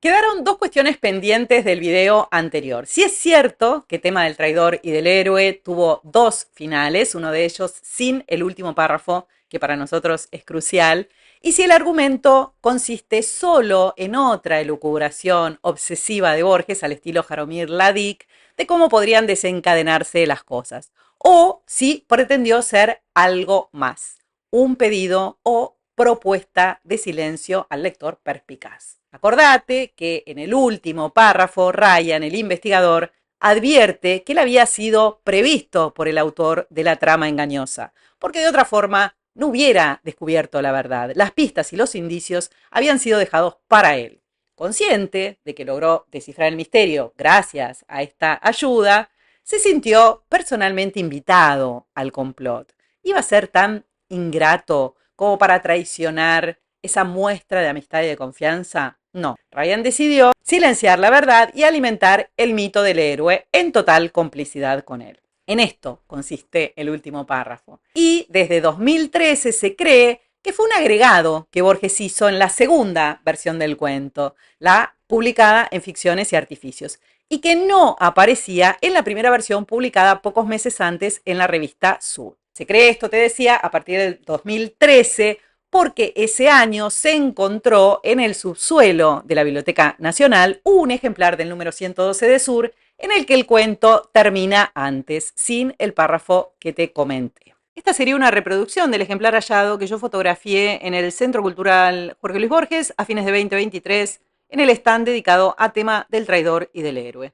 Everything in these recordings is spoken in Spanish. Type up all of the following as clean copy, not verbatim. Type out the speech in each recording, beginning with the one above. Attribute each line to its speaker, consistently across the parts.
Speaker 1: Quedaron dos cuestiones pendientes del video anterior. Si es cierto que Tema del Traidor y del Héroe tuvo dos finales, uno de ellos sin el último párrafo, que para nosotros es crucial, y si el argumento consiste solo en otra elucubración obsesiva de Borges al estilo Jaromir Ladik de cómo podrían desencadenarse las cosas, o si pretendió ser algo más, un pedido o propuesta de silencio al lector perspicaz. Acordate que en el último párrafo, Ryan, el investigador, advierte que él había sido previsto por el autor de la trama engañosa, porque de otra forma no hubiera descubierto la verdad. Las pistas y los indicios habían sido dejados para él. Consciente de que logró descifrar el misterio gracias a esta ayuda, se sintió personalmente invitado al complot. Iba a ser tan ingrato como para traicionar esa muestra de amistad y de confianza. No, Ryan decidió silenciar la verdad y alimentar el mito del héroe en total complicidad con él. En esto consiste el último párrafo. Y desde 2013 se cree que fue un agregado que Borges hizo en la segunda versión del cuento, la publicada en Ficciones y Artificios, y que no aparecía en la primera versión publicada pocos meses antes en la revista Sur. Se cree esto, te decía, a partir del 2013, porque ese año se encontró en el subsuelo de la Biblioteca Nacional un ejemplar del número 112 de Sur en el que el cuento termina antes, sin el párrafo que te comenté. Esta sería una reproducción del ejemplar hallado que yo fotografié en el Centro Cultural Jorge Luis Borges a fines de 2023 en el stand dedicado a Tema del Traidor y del Héroe.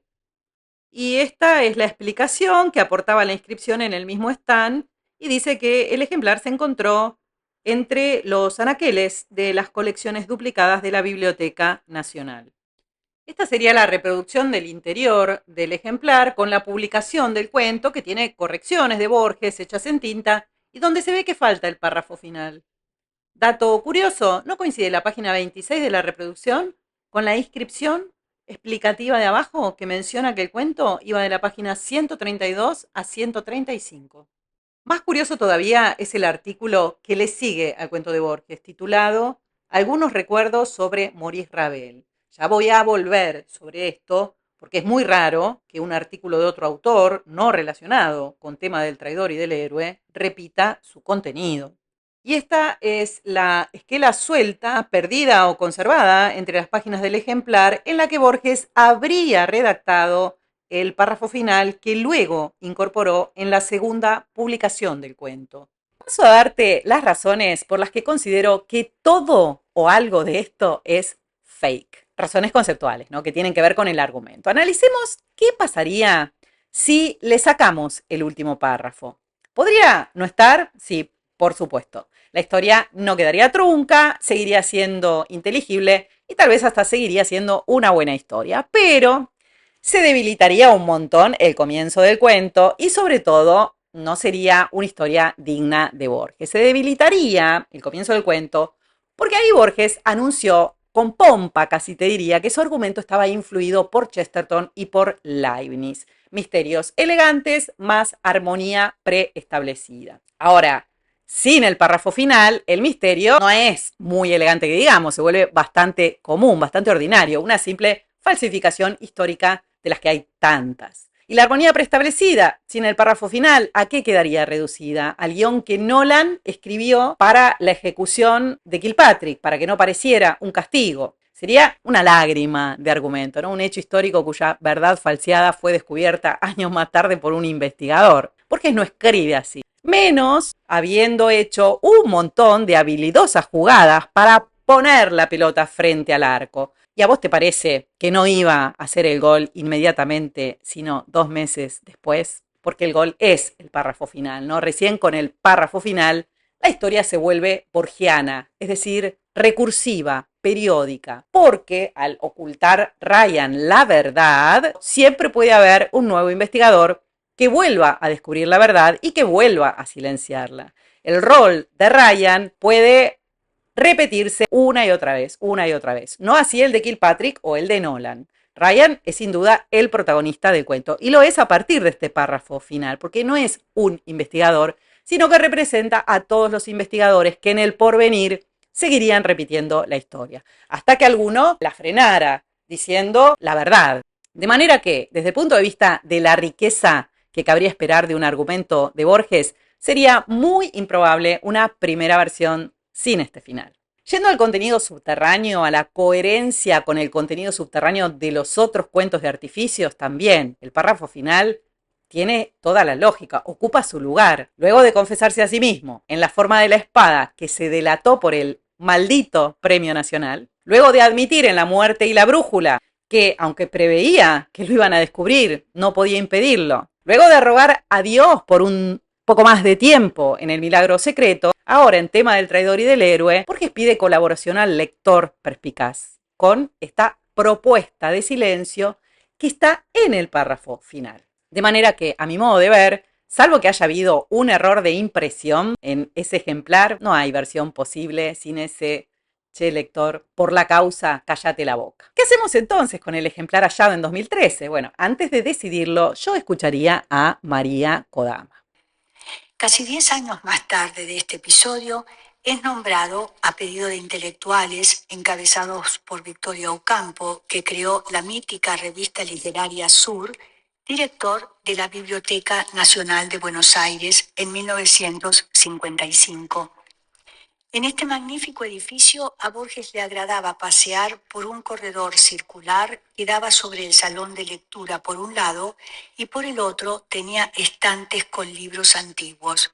Speaker 1: Y esta es la explicación que aportaba la inscripción en el mismo stand y dice que el ejemplar se encontró entre los anaqueles de las colecciones duplicadas de la Biblioteca Nacional. Esta sería la reproducción del interior del ejemplar con la publicación del cuento que tiene correcciones de Borges hechas en tinta y donde se ve que falta el párrafo final. Dato curioso, no coincide la página 26 de la reproducción con la inscripción explicativa de abajo que menciona que el cuento iba de la página 132 a 135. Más curioso todavía es el artículo que le sigue al cuento de Borges, titulado Algunos recuerdos sobre Maurice Ravel. Ya voy a volver sobre esto, porque es muy raro que un artículo de otro autor, no relacionado con Tema del Traidor y del Héroe, repita su contenido. Y esta es la esquela suelta, perdida o conservada entre las páginas del ejemplar, en la que Borges habría redactado el párrafo final que luego incorporó en la segunda publicación del cuento. Paso a darte las razones por las que considero que todo o algo de esto es fake. Razones conceptuales, ¿no? Que tienen que ver con el argumento. Analicemos qué pasaría si le sacamos el último párrafo. ¿Podría no estar? Sí, por supuesto. La historia no quedaría trunca, seguiría siendo inteligible y tal vez hasta seguiría siendo una buena historia, pero se debilitaría un montón el comienzo del cuento y sobre todo no sería una historia digna de Borges. Se debilitaría el comienzo del cuento porque ahí Borges anunció con pompa, casi te diría, que su argumento estaba influido por Chesterton y por Leibniz. Misterios elegantes más armonía preestablecida. Ahora, sin el párrafo final, el misterio no es muy elegante que digamos, se vuelve bastante común, bastante ordinario, una simple falsificación histórica de las que hay tantas. Y la armonía preestablecida, sin el párrafo final, ¿a qué quedaría reducida? Al guión que Nolan escribió para la ejecución de Kilpatrick, para que no pareciera un castigo. Sería una lágrima de argumento, ¿no? Un hecho histórico cuya verdad falseada fue descubierta años más tarde por un investigador. Borges no escribe así. Menos habiendo hecho un montón de habilidosas jugadas para poner la pelota frente al arco. ¿Y a vos te parece que no iba a hacer el gol inmediatamente, sino 2 meses después? Porque el gol es el párrafo final, ¿no? Recién con el párrafo final, la historia se vuelve borgiana, es decir, recursiva, periódica, porque al ocultar Ryan la verdad, siempre puede haber un nuevo investigador que vuelva a descubrir la verdad y que vuelva a silenciarla. El rol de Ryan puede repetirse una y otra vez, una y otra vez. No así el de Kilpatrick o el de Nolan. Ryan es sin duda el protagonista del cuento y lo es a partir de este párrafo final, porque no es un investigador, sino que representa a todos los investigadores que en el porvenir seguirían repitiendo la historia, hasta que alguno la frenara. diciendo la verdad. De manera que, desde el punto de vista de la riqueza que cabría esperar de un argumento de Borges, sería muy improbable una primera versión sin este final. Yendo al contenido subterráneo, a la coherencia con el contenido subterráneo de los otros cuentos de artificios, también el párrafo final tiene toda la lógica, ocupa su lugar. Luego de confesarse a sí mismo en la forma de la espada que se delató por el maldito Premio Nacional, luego de admitir en La muerte y la brújula que, aunque preveía que lo iban a descubrir, no podía impedirlo, luego de rogar a Dios por un poco más de tiempo en El milagro secreto, ahora en Tema del traidor y del héroe, Borges pide colaboración al lector perspicaz con esta propuesta de silencio que está en el párrafo final. De manera que, a mi modo de ver, salvo que haya habido un error de impresión en ese ejemplar, no hay versión posible sin ese che lector, por la causa, cállate la boca. ¿Qué hacemos entonces con el ejemplar hallado en 2013? Bueno, antes de decidirlo, yo escucharía a María Kodama.
Speaker 2: Casi 10 años más tarde de este episodio, es nombrado, a pedido de intelectuales encabezados por Victoria Ocampo, que creó la mítica revista literaria Sur, director de la Biblioteca Nacional de Buenos Aires en 1955. En este magnífico edificio a Borges le agradaba pasear por un corredor circular que daba sobre el salón de lectura por un lado y por el otro tenía estantes con libros antiguos.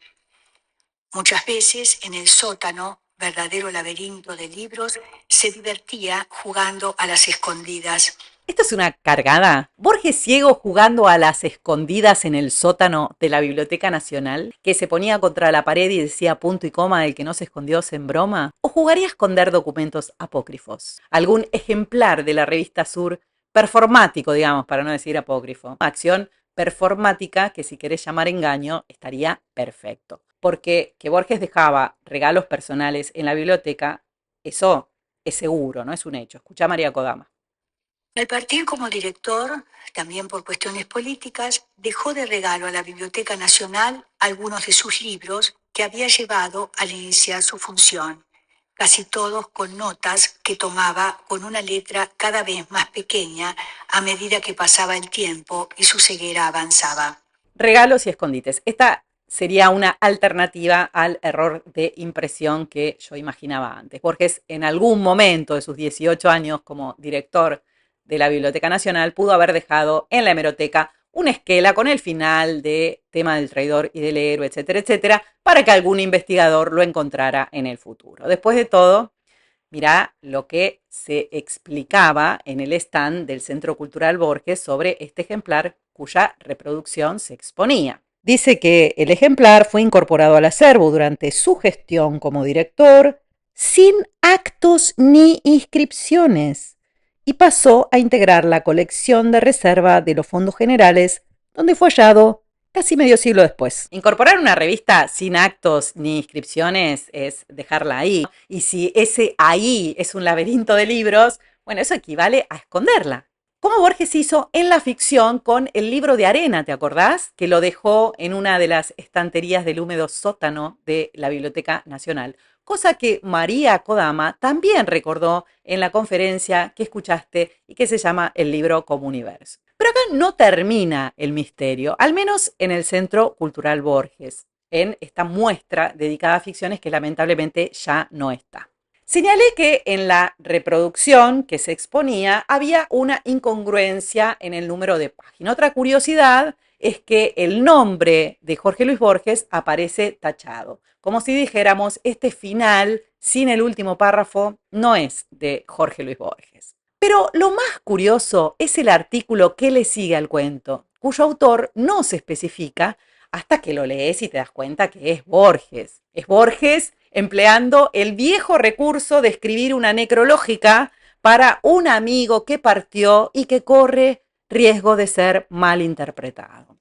Speaker 2: Muchas veces en el sótano, verdadero laberinto de libros, se divertía jugando a las escondidas.
Speaker 1: ¿Esto es una cargada? ¿Borges ciego jugando a las escondidas en el sótano de la Biblioteca Nacional, que se ponía contra la pared y decía punto y coma del que no se escondió en broma? ¿O jugaría a esconder documentos apócrifos? ¿Algún ejemplar de la revista Sur performático, digamos, para no decir apócrifo? Acción performática que, si querés llamar engaño, estaría perfecto. Porque que Borges dejaba regalos personales en la biblioteca, eso es seguro, no es un hecho. Escuchá a María Kodama.
Speaker 2: Al partir como director, también por cuestiones políticas, dejó de regalo a la Biblioteca Nacional algunos de sus libros que había llevado al iniciar su función, casi todos con notas que tomaba con una letra cada vez más pequeña a medida que pasaba el tiempo y su ceguera avanzaba.
Speaker 1: Regalos y escondites. Esta sería una alternativa al error de impresión que yo imaginaba antes. Borges, en algún momento de sus 18 años como director de la Biblioteca Nacional, pudo haber dejado en la hemeroteca una esquela con el final de Tema del traidor y del héroe, etcétera, etcétera, para que algún investigador lo encontrara en el futuro. Después de todo, mirá lo que se explicaba en el stand del Centro Cultural Borges sobre este ejemplar cuya reproducción se exponía. Dice que el ejemplar fue incorporado al acervo durante su gestión como director sin actos ni inscripciones y pasó a integrar la colección de reserva de los fondos generales, donde fue hallado casi medio siglo después. Incorporar una revista sin actos ni inscripciones es dejarla ahí. Y si ese ahí es un laberinto de libros, bueno, eso equivale a esconderla. Como Borges hizo en la ficción con el libro de arena, ¿te acordás? Que lo dejó en una de las estanterías del húmedo sótano de la Biblioteca Nacional. Cosa que María Kodama también recordó en la conferencia que escuchaste y que se llama El libro como universo. Pero acá no termina el misterio, al menos en el Centro Cultural Borges, en esta muestra dedicada a ficciones que lamentablemente ya no está. Señalé que en la reproducción que se exponía había una incongruencia en el número de páginas. Otra curiosidad es que el nombre de Jorge Luis Borges aparece tachado, como si dijéramos este final sin el último párrafo no es de Jorge Luis Borges. Pero lo más curioso es el artículo que le sigue al cuento, cuyo autor no se especifica hasta que lo lees y te das cuenta que es Borges. Es Borges empleando el viejo recurso de escribir una necrológica para un amigo que partió y que corre riesgo de ser mal interpretado.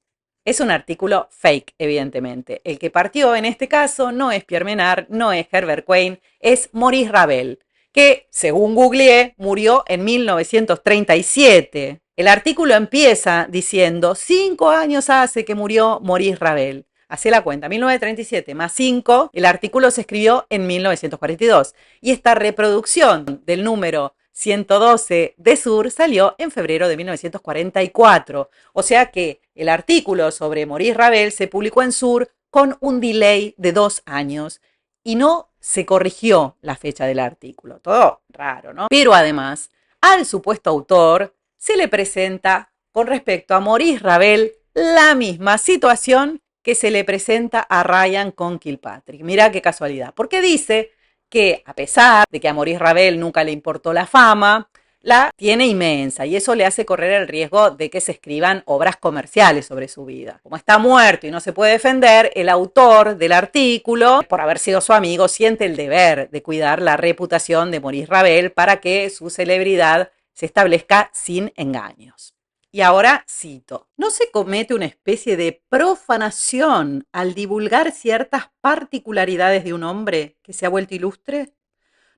Speaker 1: Es un artículo fake, evidentemente. El que partió en este caso no es Pierre Menard, no es Herbert Quain, es Maurice Ravel, que, según googleé, murió en 1937. El artículo empieza diciendo 5 años hace que murió Maurice Ravel. Hacé la cuenta, 1937 más 5, el artículo se escribió en 1942. Y esta reproducción del número 112 de Sur salió en febrero de 1944. O sea que el artículo sobre Maurice Ravel se publicó en Sur con un delay de 2 años y no se corrigió la fecha del artículo. Todo raro, ¿no? Pero además, al supuesto autor se le presenta con respecto a Maurice Ravel la misma situación que se le presenta a Ryan con Kilpatrick. Mirá qué casualidad, porque dice que a pesar de que a Maurice Ravel nunca le importó la fama, la tiene inmensa y eso le hace correr el riesgo de que se escriban obras comerciales sobre su vida. Como está muerto y no se puede defender, el autor del artículo, por haber sido su amigo, siente el deber de cuidar la reputación de Maurice Ravel para que su celebridad se establezca sin engaños. Y ahora cito, ¿no se comete una especie de profanación al divulgar ciertas particularidades de un hombre que se ha vuelto ilustre?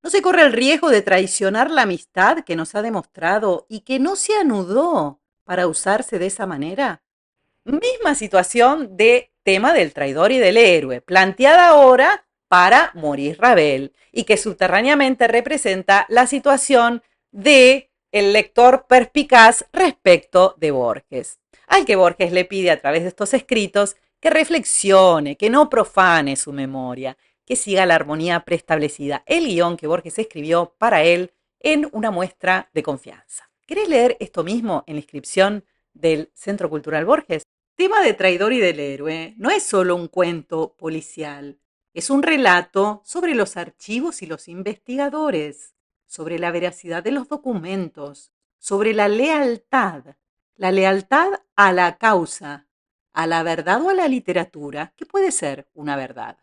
Speaker 1: ¿No se corre el riesgo de traicionar la amistad que nos ha demostrado y que no se anudó para usarse de esa manera? Misma situación de tema del traidor y del héroe, planteada ahora para Maurice Ravel y que subterráneamente representa la situación de el lector perspicaz respecto de Borges, al que Borges le pide a través de estos escritos que reflexione, que no profane su memoria, que siga la armonía preestablecida, el guión que Borges escribió para él en una muestra de confianza. ¿Querés leer esto mismo en la inscripción del Centro Cultural Borges? El tema de Traidor y del Héroe no es solo un cuento policial, es un relato sobre los archivos y los investigadores, sobre la veracidad de los documentos, sobre la lealtad a la causa, a la verdad o a la literatura, que puede ser una verdad.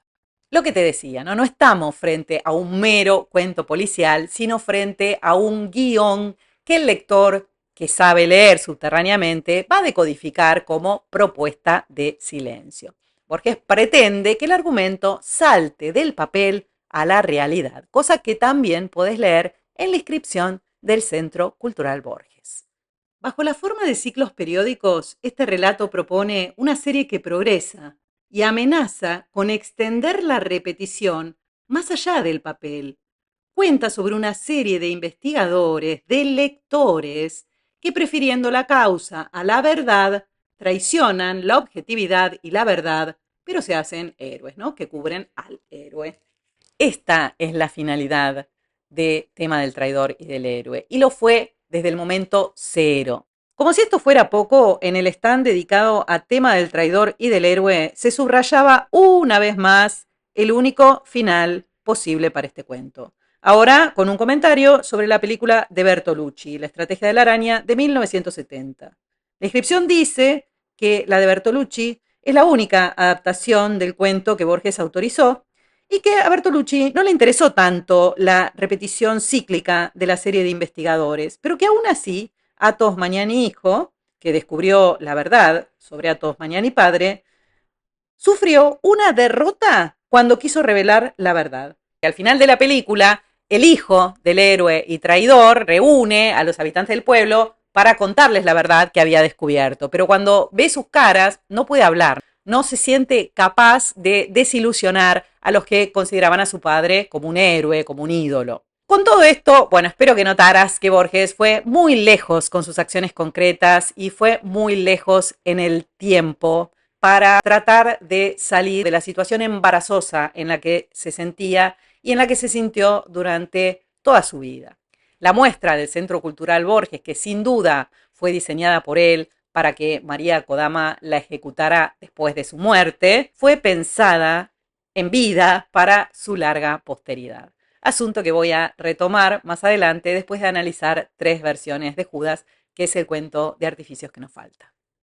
Speaker 1: Lo que te decía, ¿no? No estamos frente a un mero cuento policial, sino frente a un guión que el lector que sabe leer subterráneamente va a decodificar como propuesta de silencio. Borges pretende que el argumento salte del papel a la realidad, cosa que también puedes leer en la inscripción del Centro Cultural Borges. Bajo la forma de ciclos periódicos, este relato propone una serie que progresa y amenaza con extender la repetición más allá del papel. Cuenta sobre una serie de investigadores, de lectores, que prefiriendo la causa a la verdad, traicionan la objetividad y la verdad, pero se hacen héroes, ¿no? Que cubren al héroe. Esta es la finalidad de Tema del Traidor y del Héroe, y lo fue desde el momento cero. Como si esto fuera poco, en el stand dedicado a Tema del Traidor y del Héroe se subrayaba una vez más el único final posible para este cuento. Ahora con un comentario sobre la película de Bertolucci, La estrategia de la araña, de 1970. La inscripción dice que la de Bertolucci es la única adaptación del cuento que Borges autorizó y que a Bertolucci no le interesó tanto la repetición cíclica de la serie de investigadores, pero que aún así Athos Magnani hijo, que descubrió la verdad sobre Athos Magnani padre, sufrió una derrota cuando quiso revelar la verdad. Y al final de la película, el hijo del héroe y traidor reúne a los habitantes del pueblo para contarles la verdad que había descubierto. Pero cuando ve sus caras, no puede hablar. No se siente capaz de desilusionar a los que consideraban a su padre como un héroe, como un ídolo. Con todo esto, bueno, espero que notaras que Borges fue muy lejos con sus acciones concretas y fue muy lejos en el tiempo para tratar de salir de la situación embarazosa en la que se sentía y en la que se sintió durante toda su vida. La muestra del Centro Cultural Borges, que sin duda fue diseñada por él para que María Kodama la ejecutara después de su muerte, fue pensada en vida para su larga posteridad. Asunto que voy a retomar más adelante después de analizar 3 versiones de Judas, que es el cuento de artificios que nos falta.